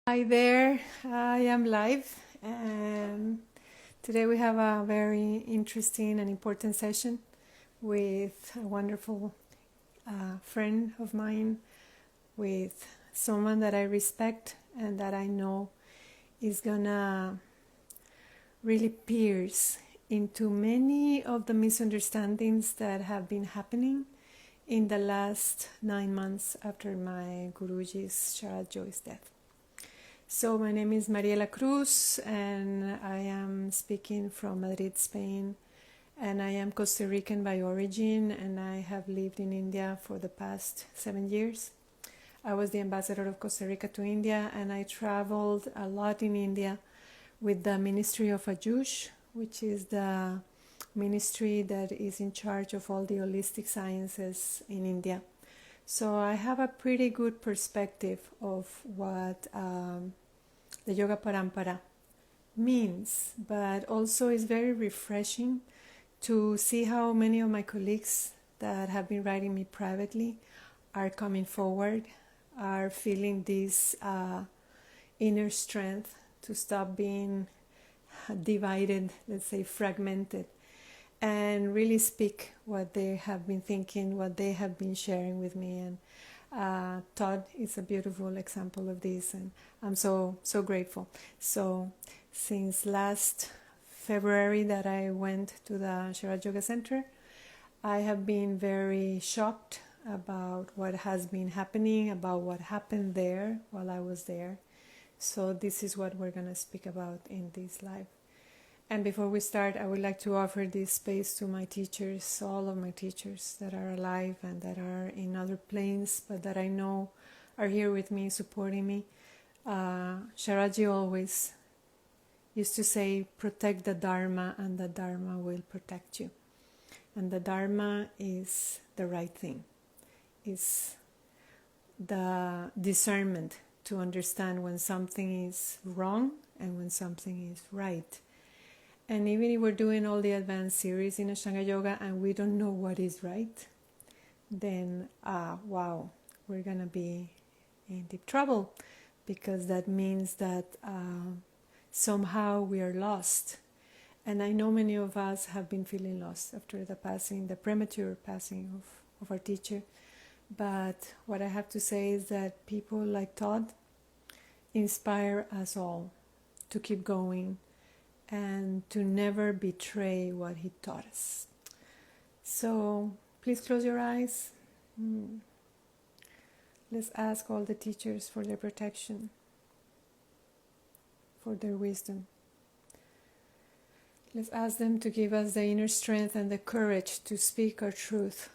Hi there, I am live, and today we have a very interesting and important session with a wonderful friend of mine, with someone that I respect and that I know is gonna really pierce into many of the misunderstandings that have been happening in the last 9 months after my Guruji's Sharad Joy's death. So my name is Mariela Cruz, and I am speaking from Madrid, Spain, and I am Costa Rican by origin, and I have lived in India for the past 7 years. I was the ambassador of Costa Rica to India, and I traveled a lot in India with the Ministry of Ayush, which is the ministry that is in charge of all the holistic sciences in India. So I have a pretty good perspective of what the Yoga Parampara means, but also it's very refreshing to see how many of my colleagues that have been writing me privately are coming forward, are feeling this inner strength to stop being divided, let's say fragmented, and really speak what they have been thinking, what they have been sharing with me. And Todd is a beautiful example of this, and I'm so grateful. So since last February that I went to the Sharad Yoga Center, I have been very shocked about what has been happening, about what happened there while I was there. So this is what we're going to speak about in this live. And before we start, I would like to offer this space to my teachers, all of my teachers that are alive and that are in other planes, but that I know are here with me, supporting me. Sharaji always used to say, protect the Dharma and the Dharma will protect you. And the Dharma is the right thing, is the discernment to understand when something is wrong and when something is right. And even if we're doing all the advanced series in Ashtanga Yoga and we don't know what is right, then wow, we're going to be in deep trouble, because that means that somehow we are lost. And I know many of us have been feeling lost after the premature passing of our teacher. But what I have to say is that people like Todd inspire us all to keep going and to never betray what he taught us. So please close your eyes. Let's ask all the teachers for their protection, for their wisdom. Let's ask them to give us the inner strength and the courage to speak our truth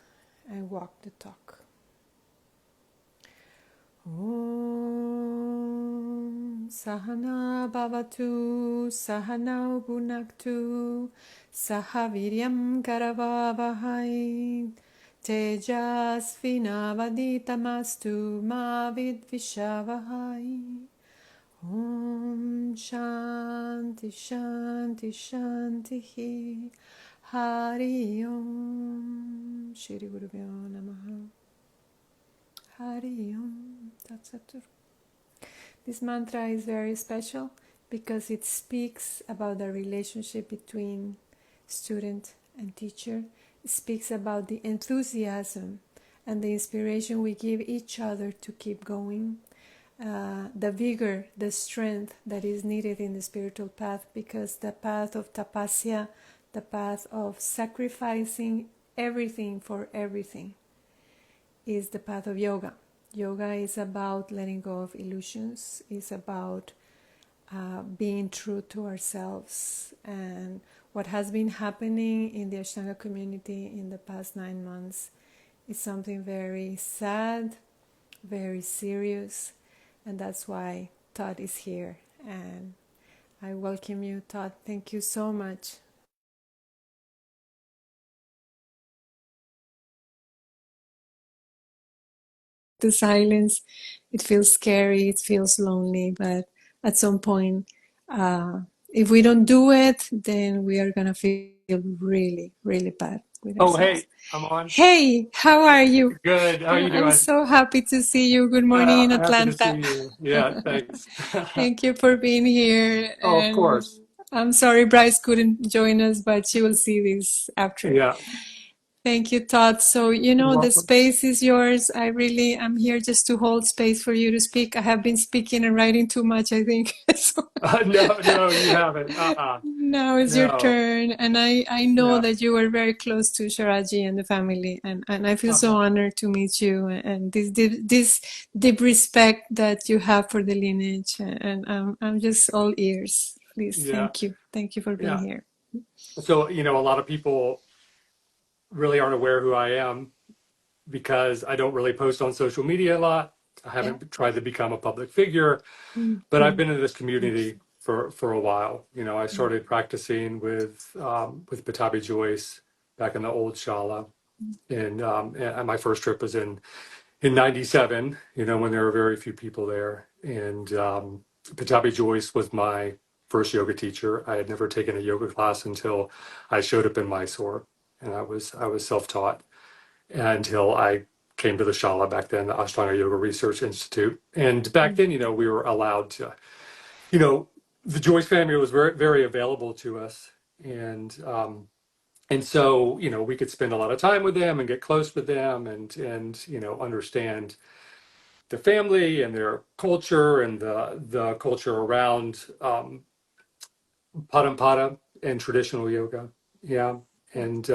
and walk the talk. Om Sahana Bhavatu Sahana Bhunaktu Sahaviryam Karavavahai Tejasvinavaditamastu Ma Vidvishavahai. Om Shanti Shanti Shanti Hari Om Shri Gurubhyo Namaha. Hari Om Tat Sat. This mantra is very special because it speaks about the relationship between student and teacher. It speaks about the enthusiasm and the inspiration we give each other to keep going, the vigor, the strength that is needed in the spiritual path, because the path of tapasya, the path of sacrificing everything for everything, is the path of yoga. Yoga is about letting go of illusions, is about being true to ourselves. And what has been happening in the Ashtanga community in the past 9 months is something very sad, very serious, and that's why Todd is here. And I welcome you, Todd. Thank you so much. To silence, it feels scary, it feels lonely, but at some point, if we don't do it, then we are going to feel really, really bad. with Oh, ourselves. hey, I'm on. Hey, how are you? Good. How are you I'm doing? so happy to see you. Good morning in Happy to see Atlanta. you. Yeah, thanks. Thank you for being here. Oh, of And course. I'm sorry Bryce couldn't join us, but she will see this after. Yeah, Thank you, Todd. So, you're the welcome. space is yours. I really am here just to hold space for you to speak. I have been speaking and writing too much, I think. So No, no, you haven't. now it's your No. turn. And I know Yeah. that you were very close to Sharaji and the family. And I feel so Uh-huh. honored to meet you and this deep respect that you have for the lineage. And I'm just all ears. Please, Yeah. thank you. Thank you for being Yeah. here. So, a lot of people really aren't aware who I am because I don't really post on social media a lot. I Yeah. haven't tried to become a public figure, but I've Mhm. been in this community for a while. I started practicing with Patabi Joyce back in the old Shala. And my first trip was in '97. When there were very few people there. And Patabi Joyce was my first yoga teacher. I had never taken a yoga class until I showed up in Mysore, and I was self-taught until I came to the Shala back then, the Ashtanga Yoga Research Institute. And back then, we were allowed to, you know, the Joyce family was very, very available to us. And so, we could spend a lot of time with them and get close with them and understand the family and their culture and the culture around Padampada and traditional yoga. Yeah. And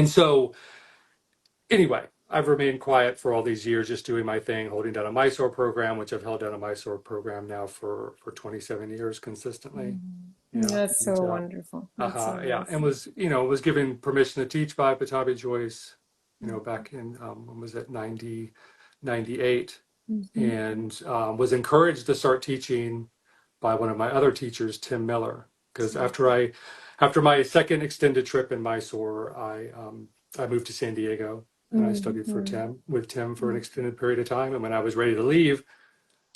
so anyway, I've remained quiet for all these years, just doing my thing, holding down a Mysore program, which I've held down a Mysore program now for 27 years consistently. Yeah. That's And, so wonderful. That's so yeah, and amazing. was given permission to teach by Patabi Joyce, back in when was it 98, Mhm. and was encouraged to start teaching by one of my other teachers, Tim Miller, because after my second extended trip in Mysore, I moved to San Diego and I studied Mhm. with Tim for an extended period of time. And when I was ready to leave,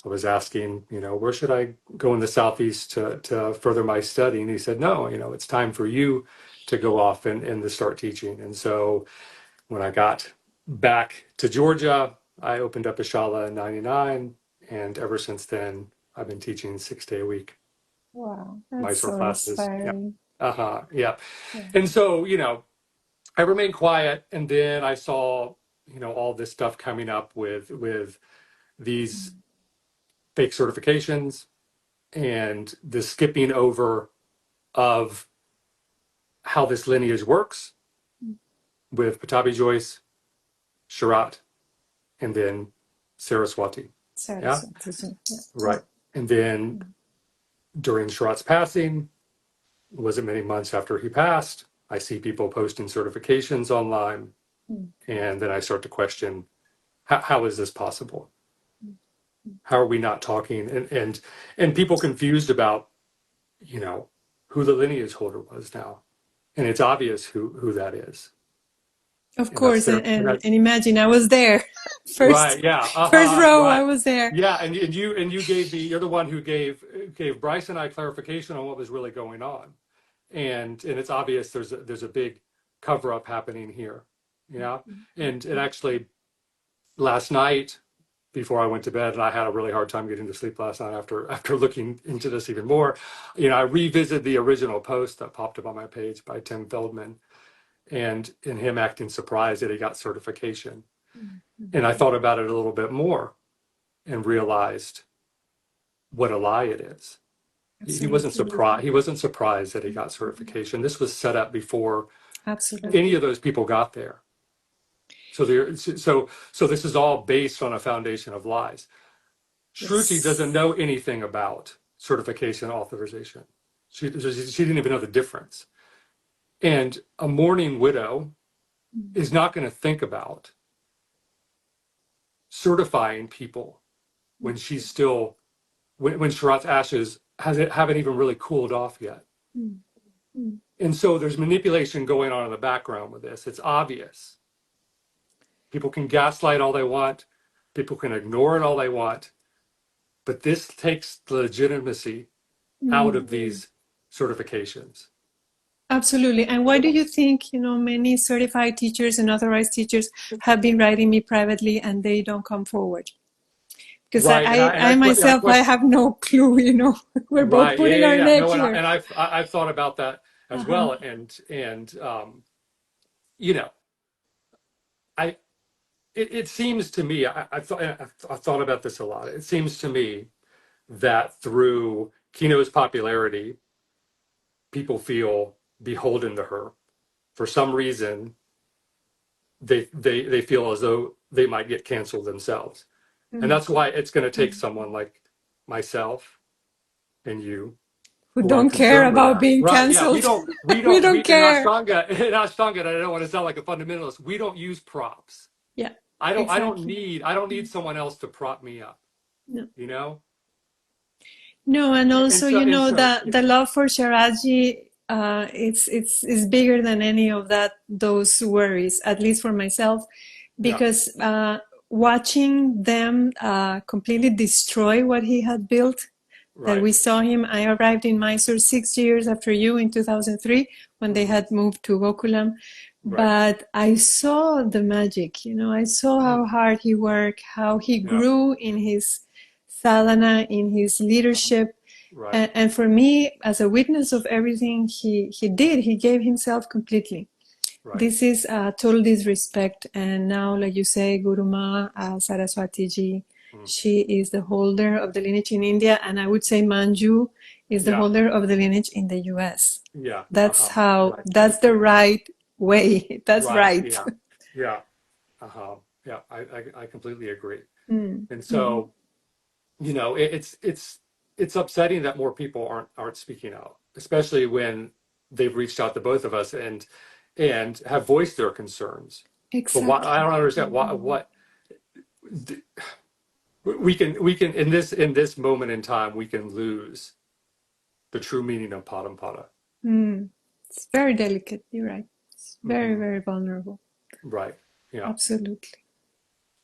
I was asking, where should I go in the Southeast to further my study? And he said, no, it's time for you to go off and to start teaching. And so when I got back to Georgia, I opened up a Shala in '99. And ever since then, I've been teaching 6 day a week, Wow, that's Mysore so classes. Yeah. inspiring. Yeah. Yeah. And so, I remained quiet. And then I saw, all this stuff coming up with these fake certifications and the skipping over of how this lineage works with Patabi Joyce, Sharat, and then Saraswati. Yeah, Saraswati. Yeah. right. And then during Sharat's passing, it wasn't many months after he passed, I see people posting certifications online. Mm. And then I start to question, how is this possible? How are we not talking? And people confused about, you know, who the lineage holder was now. And it's obvious who that is. Of And that's course, their, and and that's imagine I was there, first right. Yeah. first row. I Right. was there. Yeah. And you gave you're the one who gave Bryce and I clarification on what was really going on. And it's obvious there's a big cover up happening here. Yeah. And actually last night before I went to bed, and I had a really hard time getting to sleep last night after looking into this even more, I revisited the original post that popped up on my page by Tim Feldman and in him acting surprised that he got certification. And I thought about it a little bit more and realized what a lie it is. He wasn't Absolutely, surprised. He wasn't surprised that he got certification. This was set up before any absolutely. of those people got there. So this is all based on a foundation of lies. Shruti doesn't Yes. know anything about certification authorization. She didn't even know the difference. And a mourning widow is not going to think about certifying people when she's still when Sharat's ashes haven't even really cooled off yet. Mm, mm, And so there's manipulation going on in the background with this. It's obvious. People can gaslight all they want. People can ignore it all they want. But this takes the legitimacy out mm. of these certifications. Absolutely. And why do you think, many certified teachers and authorized teachers have been writing me privately and they don't come forward? Because Right, I I myself, I question. have no clue. We're both Right, putting our yeah. neck No, here. I've thought about that as Uh-huh. well, and you know, I it seems to me, I've thought about this a lot. It seems to me that through Kino's popularity, people feel beholden to her. For some reason, they feel as though they might get canceled themselves. And Mm. that's why it's going to take someone like myself and you Who who aren't don't care concerned with about that. being Right. Yeah. canceled. We We don't in care. Ashtanga, in Ashtanga, and I don't want to sound like a fundamentalist, we don't use props. Yeah, I don't exactly. need someone else to prop me up, No. you know? No, and also, And so, the love for Sharaji, it's bigger than any of those worries, at least for myself, yeah, because watching them completely destroy what he had built, that right, we saw him. I arrived in Mysore 6 years after you in 2003 when they hmm, had moved to Gokulam. right, But I saw the magic, I saw mm, how hard he worked, how he yeah, grew in his sadhana, in his leadership. right, And for me, as a witness of everything he did, he gave himself completely. right, This is total disrespect. And now, like you say, Guru Ma Saraswati ji, mm, she is the holder of the lineage in India. And I would say Manju is the yeah, holder of the lineage in the US. yeah, right, That's the right way. That's right, right. yeah, yeah, yeah. I completely agree. Mm, And mhm. so, it's upsetting that more people aren't speaking out, especially when they've reached out to both of us and have voiced their concerns. But why I Exactly. don't understand why what we can in this moment in time we can lose the true meaning of Padampada. Mm. It's very delicate. You're right. It's very, Hmm. very vulnerable. Right. Yeah. Absolutely.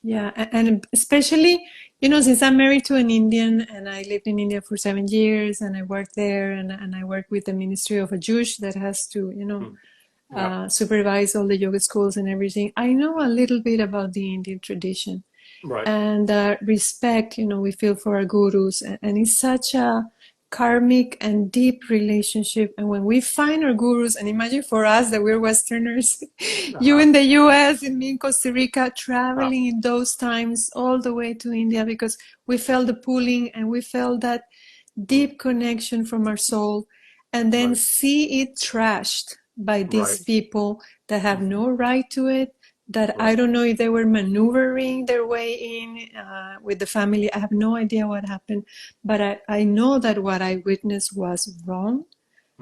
Yeah. Yeah, and especially, since I'm married to an Indian and I lived in India for 7 years and I worked there and I work with the Ministry of Ajush that has to, Mm. Yeah. supervise all the yoga schools and everything. I know a little bit about the Indian tradition Right. and respect, we feel for our gurus. And it's such a karmic and deep relationship. And when we find our gurus, and imagine for us that we're Westerners, you Uh-huh. in the US and me in Costa Rica, Uh, traveling in those times all the way to India because we felt the pulling and we felt that mm. deep connection from our soul, and then Right. see it trashed by Right. these people that have Mhm. no right to it, that I Right. don't know if they were maneuvering their way in with the family. I have no idea what happened, but I know that what I witnessed was wrong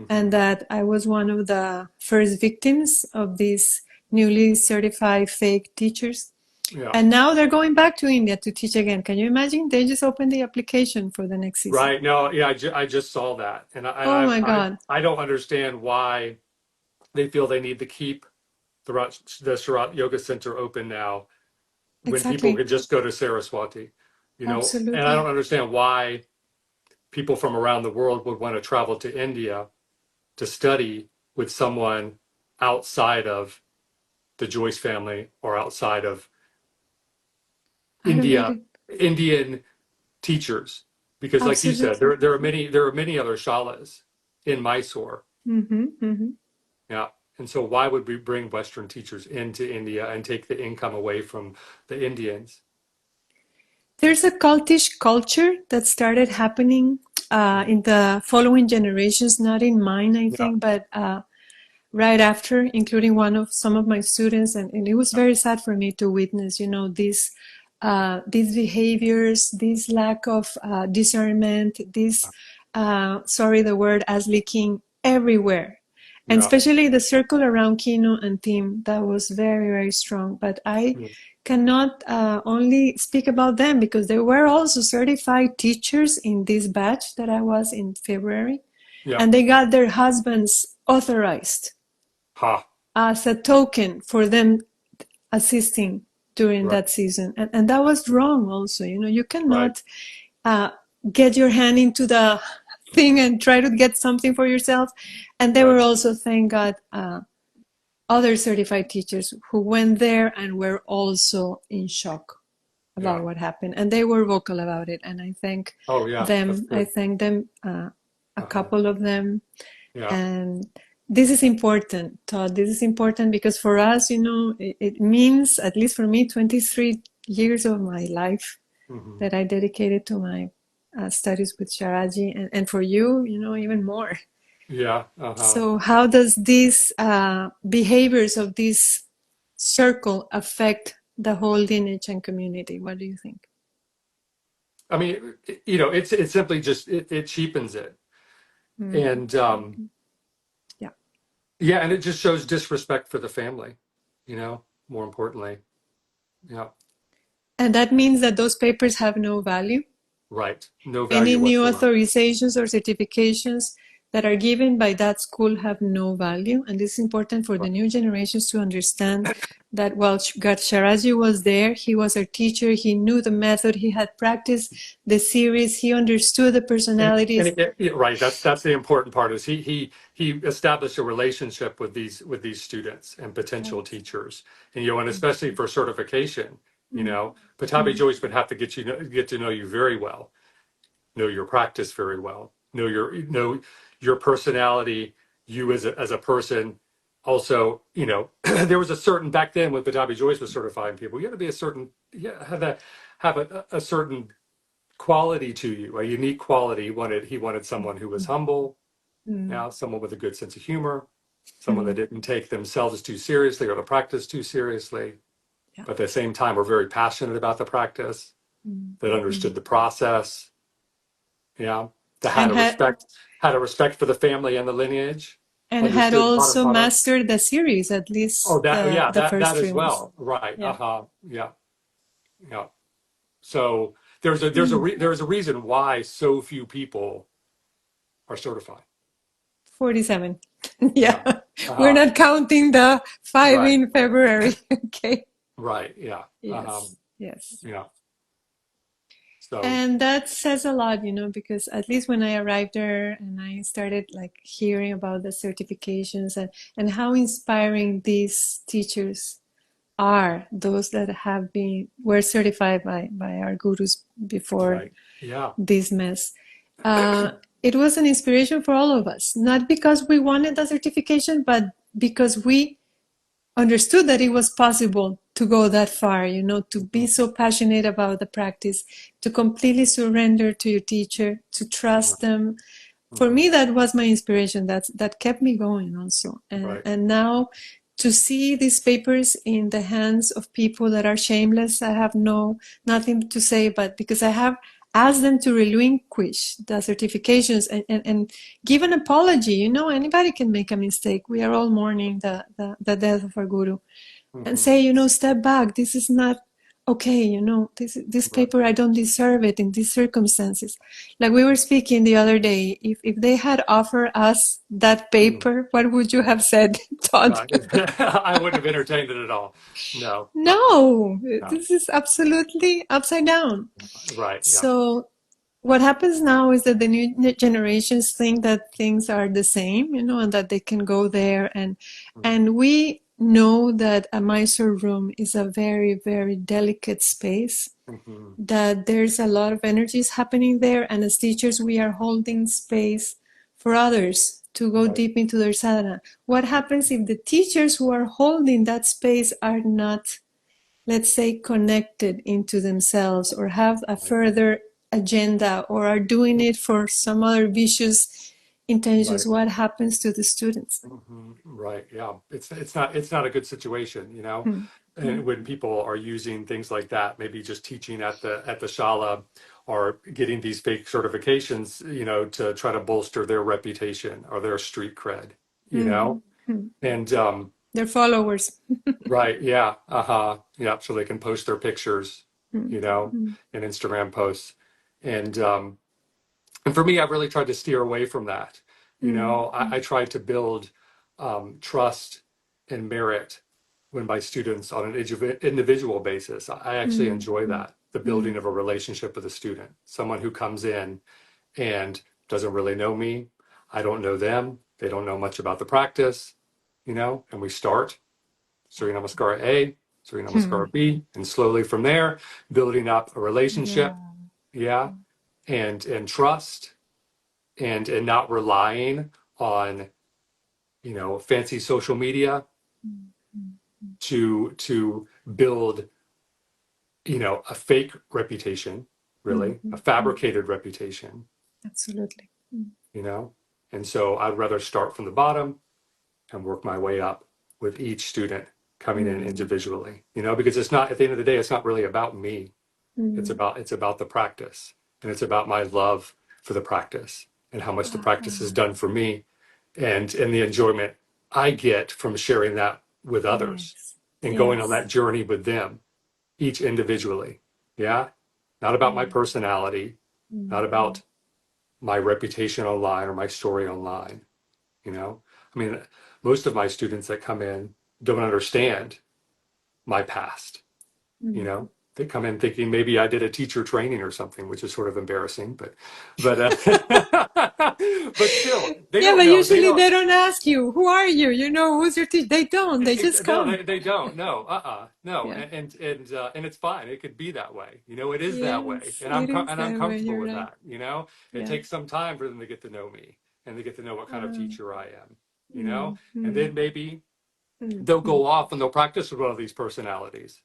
and Hmm. that I was one of the first victims of these newly certified fake teachers. Yeah. And now they're going back to India to teach again. Can you imagine? They just opened the application for the next season. Right. No, yeah, I just saw that. And Oh my God. I don't understand why they feel they need to keep the Surat Yoga Center open now when people Exactly. could just go to Saraswati, and I don't Absolutely. understand why people from around the world would want to travel to India to study with someone outside of the Joyce family or outside of I don't get India, it. Indian teachers. Because like you said, Absolutely. there are many other shalas in Mysore. Mm-hmm, mm-hmm. Yeah. And so why would we bring Western teachers into India and take the income away from the Indians? There's a cultish culture that started happening Mm. in the following generations, not in mine, I Yeah. think, but right after, including some of my students, and it was very sad for me to witness, these behaviors, this lack of discernment, this sorry the word as leaking everywhere, and Yeah. especially the circle around Kino and Tim that was very very strong. But I Mm. cannot only speak about them because they were also certified teachers in this batch that I was in February, Yeah. and they got their husbands authorized Ha. as a token for them assisting during Right. that season. And that was wrong also. You Right. cannot uh, get your hand into the thing and try to get something for yourself. And there Right. were also, thank God, other certified teachers who went there and were also in shock about Yeah. what happened, and they were vocal about it. And Oh, yeah. That's I good. thank them, a Uh-huh. couple of them. Yeah. And this is important, Todd. This is important because for us, it means, at least for me, 23 years of my life Hmm. that I dedicated to my studies with Sharaji, and for you, even more. Yeah. Uh-huh. So how does these behaviors of this circle affect the whole lineage and community? What do you think? I mean, it's simply just it cheapens it, Mm. and Yeah. yeah, and it just shows disrespect for the family. More importantly, yeah, And that means that those papers have no value. right. No Any value new whatsoever. authorizations or certifications that are given by that school have no value. And this is important for the Right. new generations to understand that while Sharaji was there, he was our teacher, he knew the method, he had practiced the series, he understood the personalities. Right. That's the important part is he established a relationship with these students and potential Right. teachers, and especially for certification, Mm, Patabi mm, Joyce would have to get to know you very well, know your practice very well, know your personality, you as a person. Also, there was a certain back then when Patabi Joyce was certifying people, you had to be a certain, yeah, have a certain quality to you, a unique quality. He wanted someone who was humble, mm, someone with a good sense of humor, someone that mm. didn't take themselves too seriously or the practice too seriously, Yeah. but at the same time were very passionate about the practice, Mm, that mm. understood the process, yeah, that And had had a respect for the family and the lineage, and had understood also Padang. mastered the series, at Oh, least that, yeah, the that first as 3 months. well, right? Yeah. Yeah, yeah. So there's a reason why so few people are certified. 47. Yeah. Yeah. We're Uh-huh. not counting the 5 Right. in February. Okay. Right. Yeah. Yes. Yes. Yeah. So, And that says a lot, because at least when I arrived there and I started like hearing about the certifications and how inspiring these teachers are, those that were certified by our gurus before right. Yeah. this mess. Uh, it was an inspiration for all of us, not because we wanted the certification, but because we understood that it was possible to go that far, to be Mhm. so passionate about the practice, to completely surrender to your teacher, to trust them. For Mhm. me, that was my inspiration. That kept me going also. And Right. and now to see these papers in the hands of people that are shameless, I have nothing to say, but because I have asked them to relinquish the certifications and give an apology. Anybody can make a mistake. We are all mourning the death of our guru, and Hmm. say, step back. This is not okay. This Right. paper, I don't deserve it in these circumstances. Like we were speaking the other day, if they had offered us that Mm. paper, what would you have said, Todd? Right. I wouldn't have entertained it at all. No. No, No. this is absolutely upside down. Right. Yeah. So what happens now is that the new generations think that things are the same, and that they can go there, and we know that a Mysore room is a very, very delicate space, Mm-hmm. that there's a lot of energies happening there, and as teachers we are holding space for others to go Right. deep into their sadhana. What happens if the teachers who are holding that space are not, let's say, connected into themselves, or have a Right. further agenda, or are doing it for some other vicious intentions? Right. What happens to the students? Hmm. Right. Yeah. It's not a good situation, Hmm. And when people are using things like that, maybe just teaching at the shala or getting these fake certifications, to try to bolster their reputation or their street cred, you Hmm. know? Hmm. And Their followers. right, yeah, yeah, so they can post their pictures, Hmm. Hmm. in Instagram posts. And for me, I've really tried to steer away from that. Hmm. I tried to build trust and merit when my students on an individual basis. I actually Hmm. enjoy Hmm. that, the Hmm. building of a relationship with a student, someone who comes in and doesn't really know me. I don't know them. They don't know much about the practice, and we start Surya Namaskara A, Surya Namaskara B, and slowly from there, building up a relationship, Yeah. yeah, and trust, and not relying on, fancy social media to build, a fake reputation, really, a fabricated reputation, Absolutely. you know? And so I'd rather start from the bottom and work my way up with each student coming in individually, because it's not, at the end of the day, it's not really about me. It's about the practice, and it's about my love for the practice and how much the practice has done for me, and the enjoyment I get from sharing that with others Yes. and going on Yes. that journey with them, each individually. Yeah. Not about my personality, not about my reputation online or my story online. I mean, most of my students that come in don't understand my past. They come in thinking maybe I did a teacher training or something, which is sort of embarrassing, but but still, they Yeah, don't but know. They usually don't. they don't ask you, who are you? Who's your teacher? They don't. They just No, come. they don't. No, no, Yeah. and it's fine. It could be that way. It is that way, Yes, it is and I'm that way. comfortable You're with right. that. It Yeah. takes some time for them to get to know me and to get to know what kind of Um, teacher I am. mm, And mm, then maybe mm, they'll mm. go off and they'll practice with one of these personalities,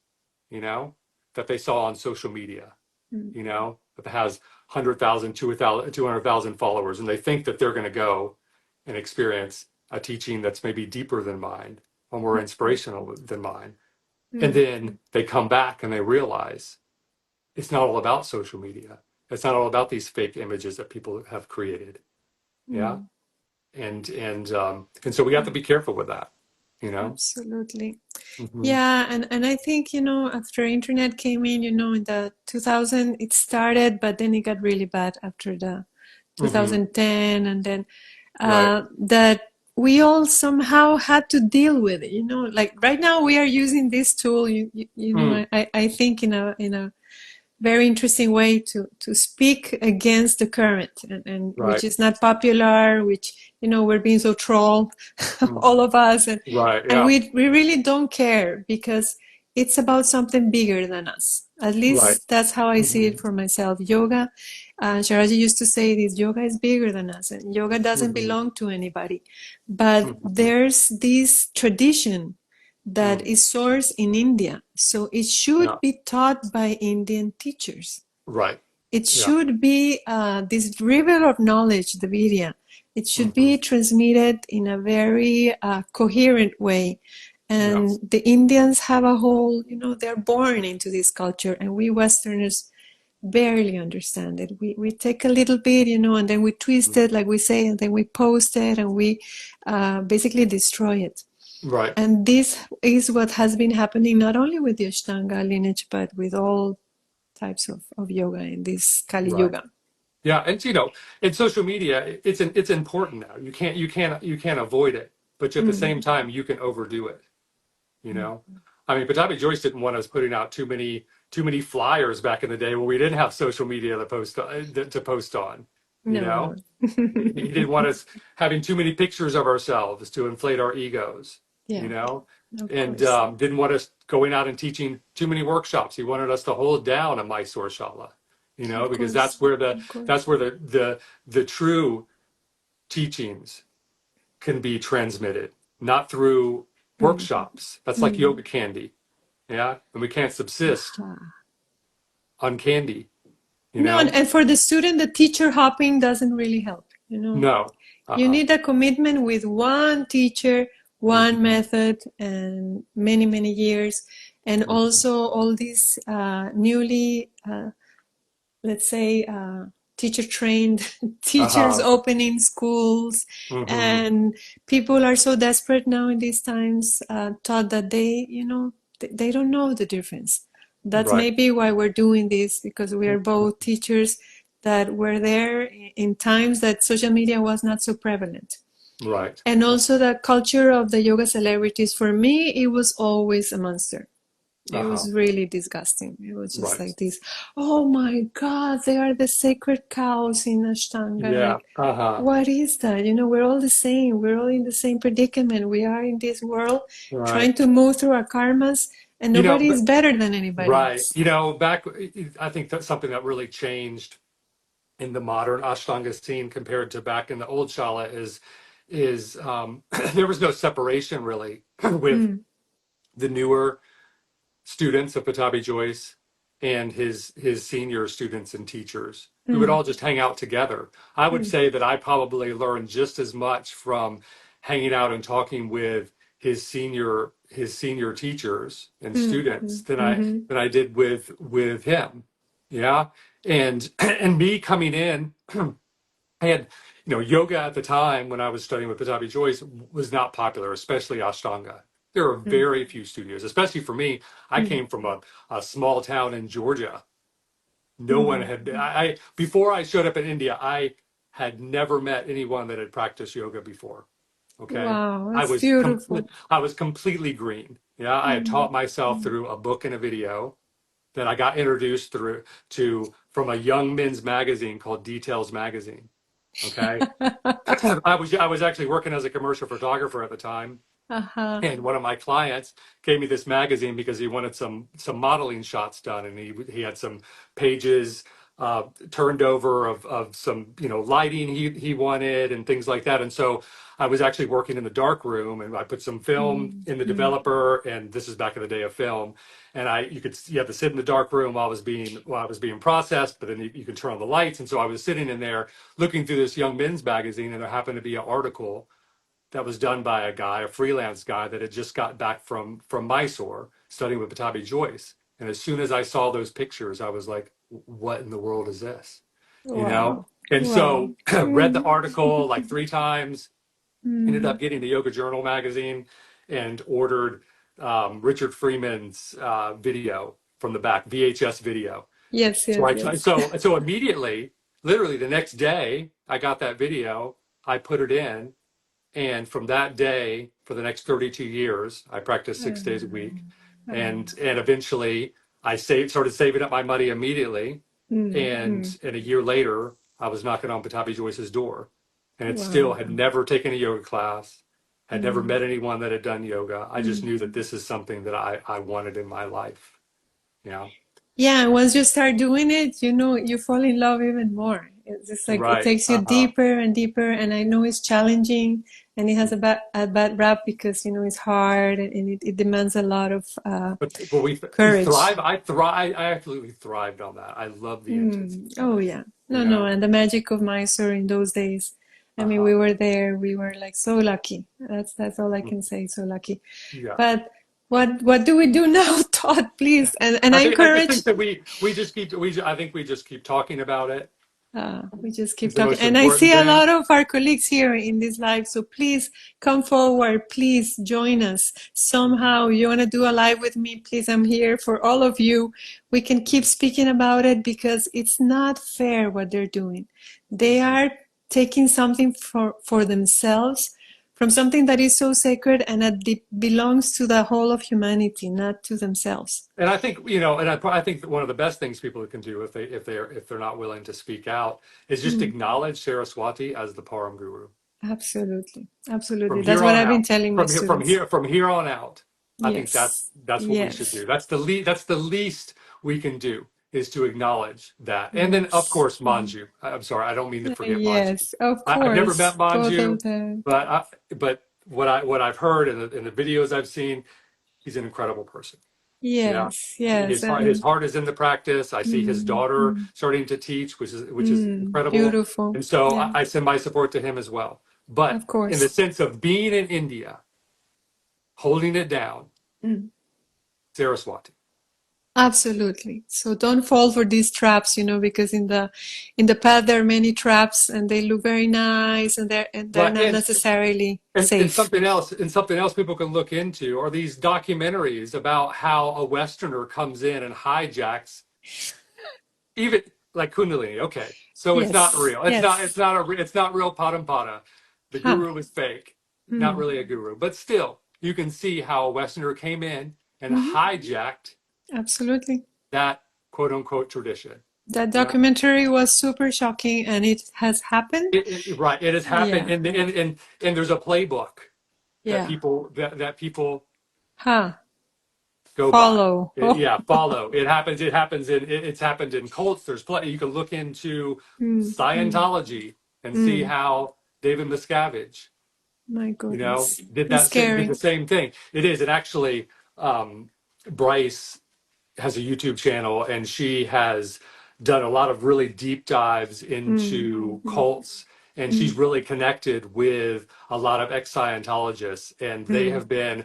you know, that they saw on social media, Mm. that has 100,000, 200,000 followers, and they think that they're going to go and experience a teaching that's maybe deeper than mine or more inspirational than mine. And Mm. then they come back and they realize it's not all about social media. It's not all about these fake images that people have created. Yeah. Mm. And so we have to be careful with that, you know? Absolutely. Hmm. Yeah, and I think, after internet came in, in the 2000 it started, but then it got really bad after the Hmm. 2010, and then Right. that we all somehow had to deal with it, like right now we are using this tool, Mm. I think in a very interesting way to speak against the current, and which Right. is not popular, which we're being so trolled, Mm. all of us, Right. and Yeah. we really don't care because it's about something bigger than us. At Right. least that's how I see Hmm. it for myself. Yoga, Sharaji used to say this: yoga is bigger than us, and yoga doesn't Hmm. belong to anybody. But Hmm. there's this tradition that Mm. is sourced in India. So it Yeah. should be taught by Indian teachers. Right. It Yeah. should be this river of knowledge, the Vidya. It should Hmm. be transmitted in a very coherent way. Yeah. And the Indians have a whole, they're born into this culture, and we Westerners barely understand it. We take a little bit, and then we twist it, like we say, and then we post it, and we basically destroy it. Right. And this is what has been happening not only with the Ashtanga lineage, but with all types of yoga in this Kali Right. Yuga. Yeah. And in social media, it's important now. You can't avoid it, but at the Mm. same time, you can overdo it. You know, I mean, Pattabhi Joyce didn't want us putting out too many flyers back in the day when we didn't have social media to post on. You No, know, no. he didn't want us having too many pictures of ourselves to inflate our egos. You Yeah, know, of and course. didn't want us going out and teaching too many workshops. He wanted us to hold down a Mysore Shala. Of Because course. that's where the Of course. that's where the true teachings can be transmitted, not through Mm. workshops. That's like Mm. yoga candy. Yeah. And we can't subsist Aha. on candy, you No, know? and for the student, the teacher hopping doesn't really help. No. You Uh-uh. need a commitment with one teacher, one Hmm. method, and many, many years. And also all these newly, let's say, teacher trained teachers Uh-huh. opening schools. Hmm. And people are so desperate now in these times, taught that they don't know the difference. That's Right. maybe why we're doing this, because we are both teachers that were there in times that social media was not so prevalent. Right. And also the culture of the yoga celebrities, for me, it was always a monster. It Uh-huh. was really disgusting. It was just Right. like this, oh my God, they are the sacred cows in Ashtanga. Yeah. Like, Uh-huh. what is that? We're all the same. We're all in the same predicament. We are in this world Right. trying to move through our karmas, and nobody But is better than anybody right. else. Back, I think that's something that really changed in the modern Ashtanga scene compared to back in the old Shala is there was no separation really with Mm, the newer students of Patabi Joyce and his senior students and teachers. We would mm, all just hang out together. I would mm, say that I probably learned just as much from hanging out and talking with his senior teachers and mm, students mm, mhm, than I did with him. Yeah. And and me coming in, I had, yoga at the time when I was studying with Patabi Joyce was not popular, especially Ashtanga. There are mm, very few studios, especially for me. I mm, came from a small town in Georgia. No one mm. had, before I showed up in India, I had never met anyone that had practiced yoga before. Okay. Wow, I that's was complete, beautiful. I was completely green. Yeah. I had Mm, taught myself mm. through a book and a video that I got introduced through to from a young men's magazine called Details Magazine. Okay. I was actually working as a commercial photographer at the time, Uh-huh. and one of my clients gave me this magazine because he wanted some modeling shots done, and he had some pages turned over of some lighting he wanted and things like that. And so I was actually working in the dark room, and I put some film Mm, in the mm, developer, and this is back in the day of film. And you have to sit in the dark room while I was being processed, but then you can turn on the lights. And so I was sitting in there looking through this young men's magazine, and there happened to be an article that was done by a guy, a freelance guy that had just got back from Mysore studying with Patabi Joyce. And as soon as I saw those pictures, I was like, "What in the world is this?" You know. wow. And Wow. so read the Mm, article like 3 times. Ended up mm. getting the Yoga Journal magazine and ordered Richard Freeman's video from the back, VHS video. Yes, So yes, I yes. so immediately, literally the next day, I got that video. I put it in, and from that day, for the next 32 years, I practiced 6 days a week. Um, And eventually started saving up my money immediately. mm, mm. And a year later, I was knocking on Patabi Joyce's door. And it still Wow. had never taken a yoga class, had never Mm, met anyone that had done yoga. I just mm. knew that this is something that I wanted in my life. Yeah. Yeah, and once you start doing it, you fall in love even more. It's just like it Right. takes you Uh-huh. deeper and deeper, and I know it's challenging, and it has a bad rap because it's hard and it demands a lot of But we courage. thrive. I absolutely thrived on that. I love the intensity of Oh it. yeah. You No, know? and the magic of Mysore in those days. I mean, Uh-huh. we were there. We were like so lucky. That's all I can say. So lucky. Yeah. But what do we do now, Todd? Please, and I I just encourage. think that I think we just keep talking about it. We just keep It's the talking. most And I important see a thing. lot of our colleagues here in this live. So please come forward. Please join us. Mhm. Somehow you want to do a live with me? Please, I'm here for all of you. We can keep speaking about it because it's not fair what they're doing. They Mhm. are taking something for themselves from something that is so sacred and that belongs to the whole of humanity, not to themselves. And I think, I think that one of the best things people can do if they're not willing to speak out is just Mm, acknowledge Saraswati as the Param Guru. absolutely. Absolutely. From That's here what on I've been out. telling my students. From here on out. I think Yes, that's what we should yes, do. That's the least we can do, is to acknowledge that. And then of yes, course Manju. I'm sorry, I don't mean to forget Manju. yes, of I've never met course, both Manju, of them. but what I've heard in the videos I've seen, he's an incredible person. Yeah. Yes, yes, His and heart is in the practice. I see his mm, daughter mm, starting to teach, which is incredible. beautiful. And so Yeah, I send my support to him as well. But of in the course. sense of being in India, holding it down, Mm, Saraswati. absolutely. So don't fall for these traps, because in the path there are many traps and they look very nice and they're Right. not necessarily And safe. something else people can look into are these documentaries about how a Westerner comes in and hijacks even like Kundalini. Okay. So it's not Yes, real. yes. It's not real Padampada. The Huh. guru is fake. Not Mm, really a guru. But still, you can see how a Westerner came in and mhm. hijacked Absolutely. that quote unquote tradition. That You know, documentary was super shocking, and it has happened. right. It has happened, Yeah, and there's a playbook that yeah. people Huh. go by. Follow. Oh. Yeah, follow. It happens. It happens it's happened in cults. There's plenty. You can look into Mm, mm, Scientology and see mm. how David Miscavige, My goodness. It's did the scary. same thing. It is. And actually, Bryce has a YouTube channel, and she has done a lot of really deep dives Mm, into mm, cults, and she's mm, really connected with a lot of ex-Scientologists, and they mm, have been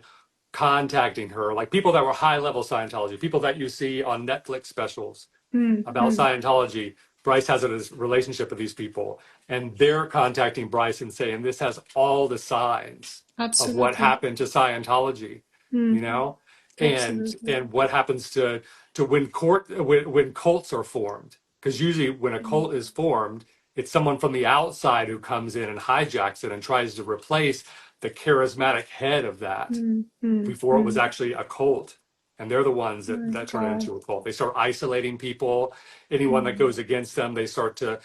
contacting her, like people that were high-level Scientology, people that you see on Netflix specials mm, about mm. Scientology. Bryce has a relationship with these people, and they're contacting Bryce and saying this has all the signs of what Absolutely. happened to Scientology, you Mm, know, absolutely. and what happens to when cults are formed. Because usually when a Mm, cult is formed, it's someone from the outside who comes in and hijacks it and tries to replace the charismatic head of that mm, mm, before it was mm. actually a cult. And they're the ones My that turn it God. into a cult. They start isolating people. Anyone that Mm. goes against them, they start to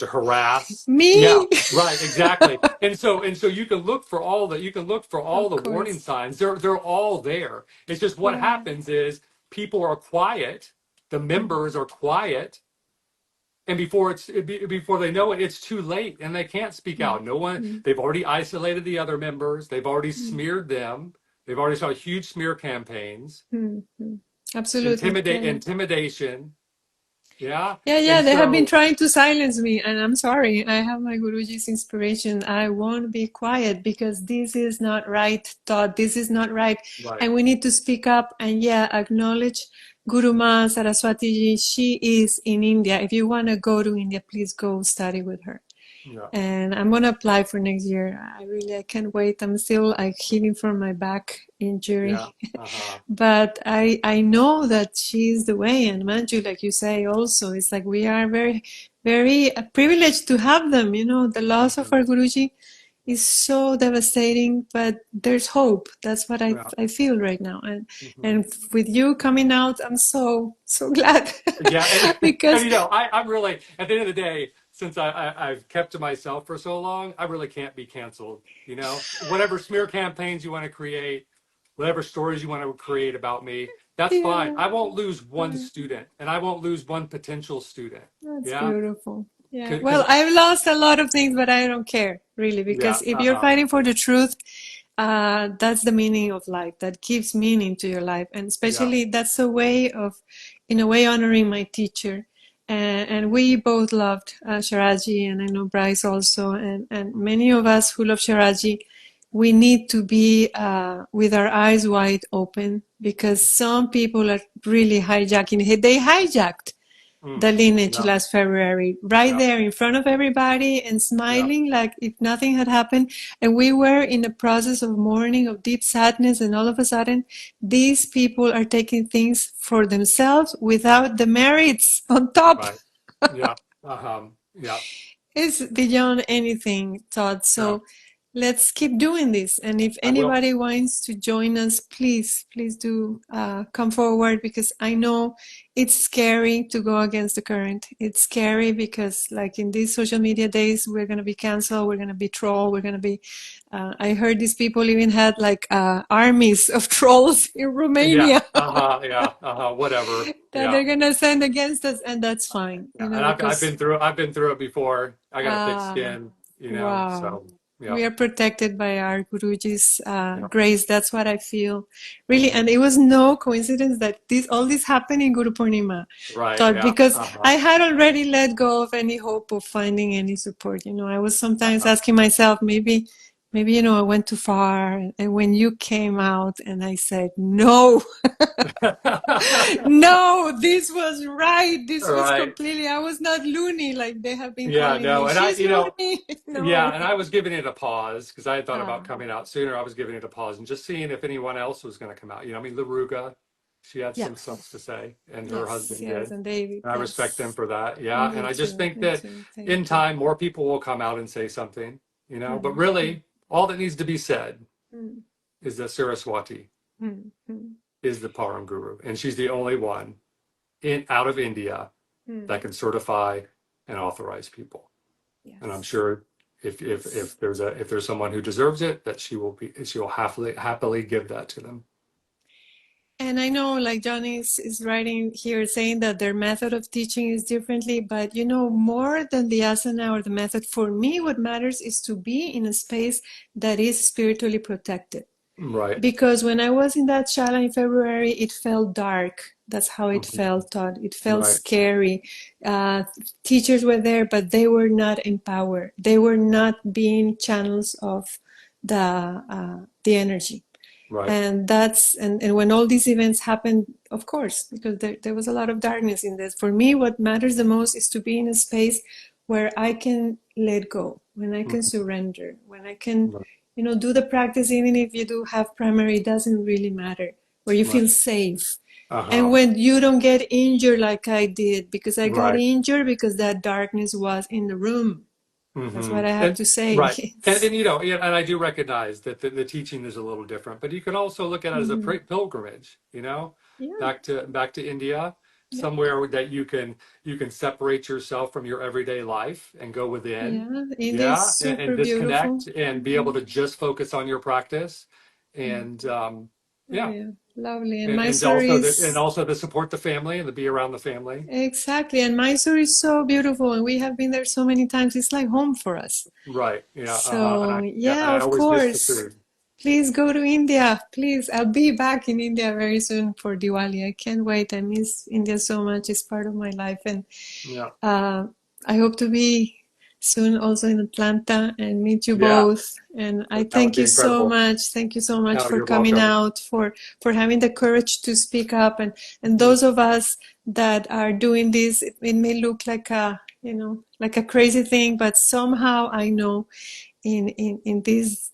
harass. Yeah, Me? right, exactly. And so you can look for all Of the warning course. signs. They're all there. It's just what Yeah. happens is people are quiet, the Mm, members are quiet, and before they know it, it's too late, and they can't speak mm, out. No one, mm, they've already isolated the other members, they've already mm, smeared them, they've already started huge smear campaigns, mm, mm. Absolutely. Yeah, yeah. intimidation. Yeah. Yeah, yeah, And they have been so, trying to silence me, and I'm sorry. I have my Guruji's inspiration. I won't be quiet because this is not right, Todd. This is not right. right. And we need to speak up and, yeah, acknowledge Guru Ma Saraswati ji. She is in India. If you want to go to India, please go study with her. Yeah. And I'm gonna apply for next year. I can't wait. I'm still like healing from my back Yeah. injury. Uh-huh. But I know that she's the way. And Manju, like you say, also, it's like we are very, very privileged to have them. You know, the loss of Hmm. our Guruji is so devastating, but there's hope. That's what Yeah. I feel right now. Hmm. And with you coming out, I'm so glad Yeah. And because I'm really, at the end of the day, since I've kept to myself for so long, I really can't be canceled. Whatever smear campaigns you want to create, whatever stories you want to create about me, that's fine. yeah, I won't lose one yeah, student, and I won't lose one potential student. that's Yeah. beautiful. Yeah. Because Well, I've lost a lot of things, but I don't care really yeah. because if you're Uh-huh. fighting for the truth, that's the meaning of life. That gives meaning to your life, and Yeah. especially that's a way of, in a way, honoring my teacher. And we both loved Sharaji, and I know Bryce also, and many of us who love Sharaji, we need to be with our eyes wide open because some people are really hijacking. They hijacked Mm. the lineage Yeah. last February, right Yeah. there in front of everybody and Yeah. smiling like if nothing had happened. And we were in the process of mourning, of deep sadness, and all of a sudden, these people are taking things for themselves without the merits on top. Right. Yeah. Uh-huh. Yeah. It's beyond anything, Todd. Yeah. So let's keep doing this. And if I will. anybody wants to join us, please do come forward because I know it's scary to go against the current. It's scary because, like in these social media days, we're going to be canceled, we're going to be trolled, we're going to be. I heard these people even had like armies of trolls in Yeah. Romania Uh-huh. Yeah. Uh-huh. Whatever. that Yeah. they're going to send against us, and that's fine, Yeah. And because. I've been through it before. I got a thick Uh, skin, Wow. so yeah. We are protected by our Guruji's Yeah. grace. That's what I feel. Really. Hmm. And it was no coincidence that all this happened in Guru Purnima. Right. Thought Yeah. because I Uh-huh. had already let go of any hope of finding any support. I was sometimes Uh-huh. asking myself, maybe, I went too far. And when you came out and I said, no, no, this was right. This was Right. completely, I was not loony like they have been Yeah, calling me. no, and She's loony. yeah, No. and I was giving it a pause because I had thought about Ah, coming out sooner. I was giving it a pause and just seeing if anyone else was going to come out. I mean, LaRuga, she had yeah. some stuff to say, and her Yes, husband yes. did. And David, And I respect them yes. for that. Yeah, and Me I just too. think Me that too. in Thank you. time, more people will come out and say something, But Mm, mm, really, all that needs to be said mm, is that Saraswati mm, mm. is the Param Guru, and she's the only one in out of India that can certify and authorize people. And I'm Yes. sure if there's someone who deserves it, that she will happily give that to them. And I know, like Johnny is writing here saying that their method of teaching is differently, but you know, more than the asana or the method, for me, what matters is to be in a space that is spiritually protected. Right. Because when I was in that shala in February, it felt dark. That's how it Mhm. felt, Todd. It felt Right. scary. Teachers were there, but they were not empowered. They were not being channels of the energy. Right. And and when all these events happened, of course, because there was a lot of darkness in this. For me, what matters the most is to be in a space where I can let go, when I can Mhm. surrender, when I can, Right. do the practice, even if you do have primary, it doesn't really matter, where you Right. feel safe. And Uh-huh. when you don't get injured like I did, because I got Right. injured because that darkness was in the room. That's what I have And to say. right. And yeah, and I do recognize that the teaching is a little different, but you can also look at it as a Mhm. pilgrimage, Yeah, back to India, yeah, somewhere that you can separate yourself from your everyday life and go within, yeah. India is yeah, and super beautiful. disconnect and be able Mhm. to just focus on your practice, Yeah. and Oh yeah, yeah, lovely. And and Mysore is also to support the family and to be around the family. exactly, and Mysore is so beautiful, and we have been there so many times. It's like home for us. Right. Yeah. Uh-huh. So And yeah, I of always miss the course. food. Please go to India. Please, I'll be back in India very soon for Diwali. I can't wait. I miss India so much. It's part of my life, and Yeah. uh, I hope to be soon also in Atlanta and meet you Yeah. both. And I That would thank be you so incredible. much. Thank you so much No, for you're coming welcome. out, for having the courage to speak up. And Mhm. those of us that are doing this, it may look like like a crazy thing, but somehow I know in this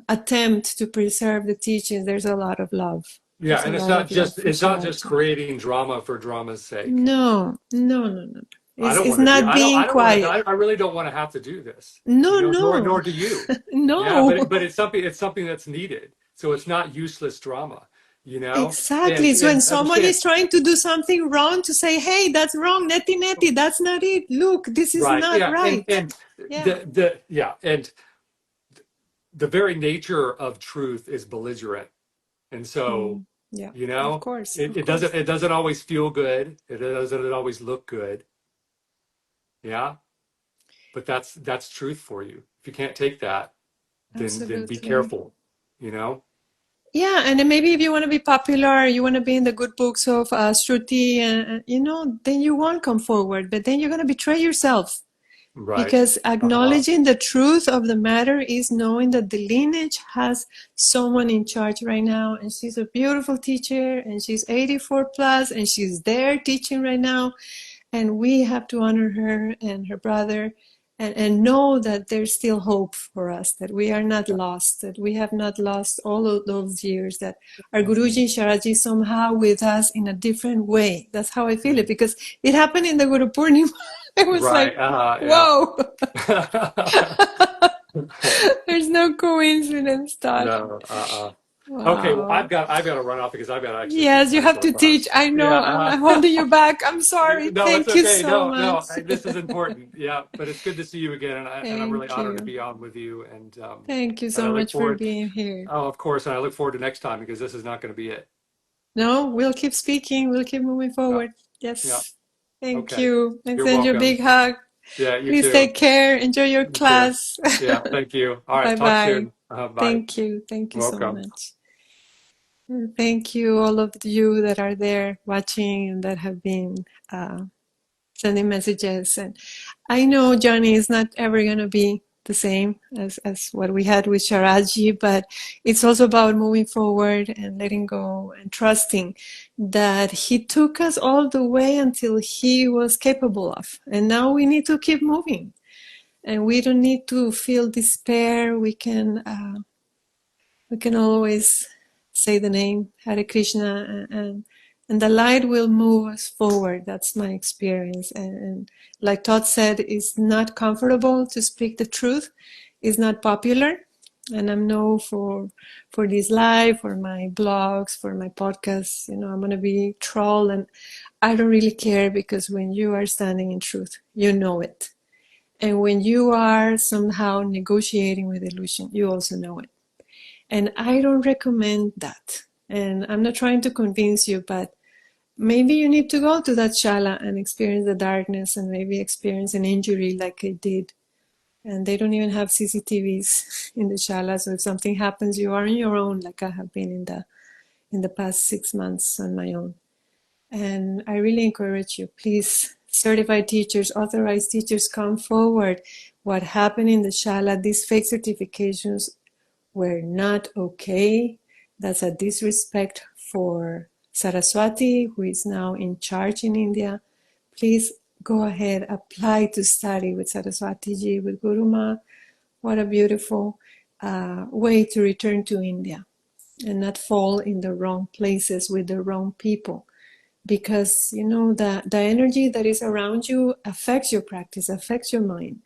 attempt to preserve the teachings, there's a lot of love. Yeah, There's a and lot of love for it's not just Sharaji. creating drama for drama's sake. No, no, no, no. I don't It's want to be not being I don't want to quiet. I really don't want to have to do this. No, no, Nor do you. Yeah, no. but it's something that's needed. So it's not useless drama, you know? Exactly. It's when And someone understand, is trying to do something wrong to say, hey, that's wrong, neti neti, that's not it. Look, this is right. not Yeah, right. and Yeah. and the very nature of truth is belligerent. And so, Mm, yeah, you of know, course, of course. it doesn't always feel good. It doesn't always look good. Yeah. But that's truth for you. If you can't take that, then be Absolutely. careful, you know? Yeah, and then maybe if you want to be popular, you want to be in the good books of Shruti, then you won't come forward, but then you're going to betray yourself. Right. Because Uh-huh. acknowledging the truth of the matter is knowing that the lineage has someone in charge right now, and she's a beautiful teacher, and she's 84 plus, and she's there teaching right now, and we have to honor her and her brother, and know that there's still hope for us, that we are not lost, that we have not lost all of those years, that our Guruji Sharaji is somehow with us in a different way. That's how I feel it, because it happened in the Guru Purnima. I was Right. like, Yeah. whoa, there's no coincidence, Todd. No. Okay, well, Wow. I've got to run off because I've got to actually teach Yes, you my have short to teach. class. I know. Yeah. I'm holding you back. I'm sorry. No, it's Thank you okay. so much. This is important. Yeah, but it's good to see you again, and I'm really Thank honored to you. be on with you, Thank you and I so look much for forward. being here. Oh, of course, and I look forward to next time because this is not going to be it. No, we'll keep speaking. We'll keep moving Yeah, forward. yeah. Yes. Thank Okay. you. I You're send you a welcome. big hug. Yeah, you Please too. take care. Enjoy your You too. class. Yeah, thank you. All right, Bye talk bye. soon. Bye. Thank you. Thank you so Welcome. much. And thank you, all of you that are there watching and that have been sending messages. And I know Johnny is not ever going to be the same as what we had with Sharaji, but it's also about moving forward and letting go and trusting that he took us all the way until he was capable of. And now we need to keep moving. And we don't need to feel despair. We can always say the name Hare Krishna, and the light will move us forward. That's my experience. And like Todd said, it's not comfortable to speak the truth. It's not popular. And I'm known for this live, for my blogs, for my podcasts. I'm gonna be troll, and I don't really care, because when you are standing in truth, you know it. And when you are somehow negotiating with illusion, you also know it. And I don't recommend that. And I'm not trying to convince you, but maybe you need to go to that shala and experience the darkness, and maybe experience an injury like I did. And they don't even have CCTVs in the shala, so if something happens, you are on your own, like I have been in the past 6 months on my own. And I really encourage you, please, certified teachers, authorized teachers, come forward. What happened in the shala, these fake certifications were not okay. That's a disrespect for Saraswati, who is now in charge in India. Please go ahead, apply to study with Saraswati ji, with Guru Ma. What a beautiful way to return to India and not fall in the wrong places with the wrong people. Because the energy that is around you affects your practice, affects your mind.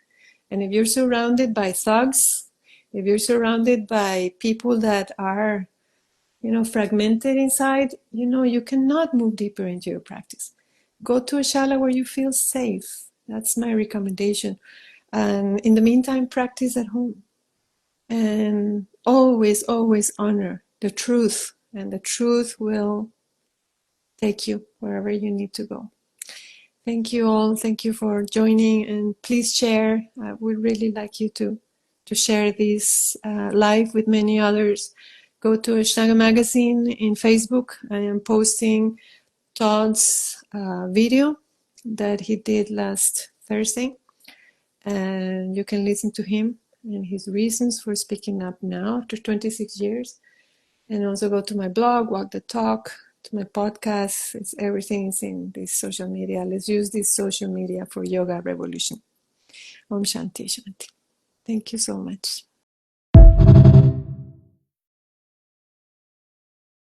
And if you're surrounded by thugs, if you're surrounded by people that are fragmented inside, you cannot move deeper into your practice. Go to a shala where you feel safe. That's my recommendation. And in the meantime, practice at home. And always, always honor the truth. And the truth will take you wherever you need to go. Thank you all. Thank you for joining, and please share. I would really like you to share this live with many others. Go to Ashtanga Magazine in Facebook. I am posting Todd's video that he did last Thursday, and you can listen to him and his reasons for speaking up now after 26 years. And also go to my blog, Walk the Talk, to my podcast. Everything is in this social media. Let's use this social media for yoga revolution. Om Shanti Shanti. Thank you so much.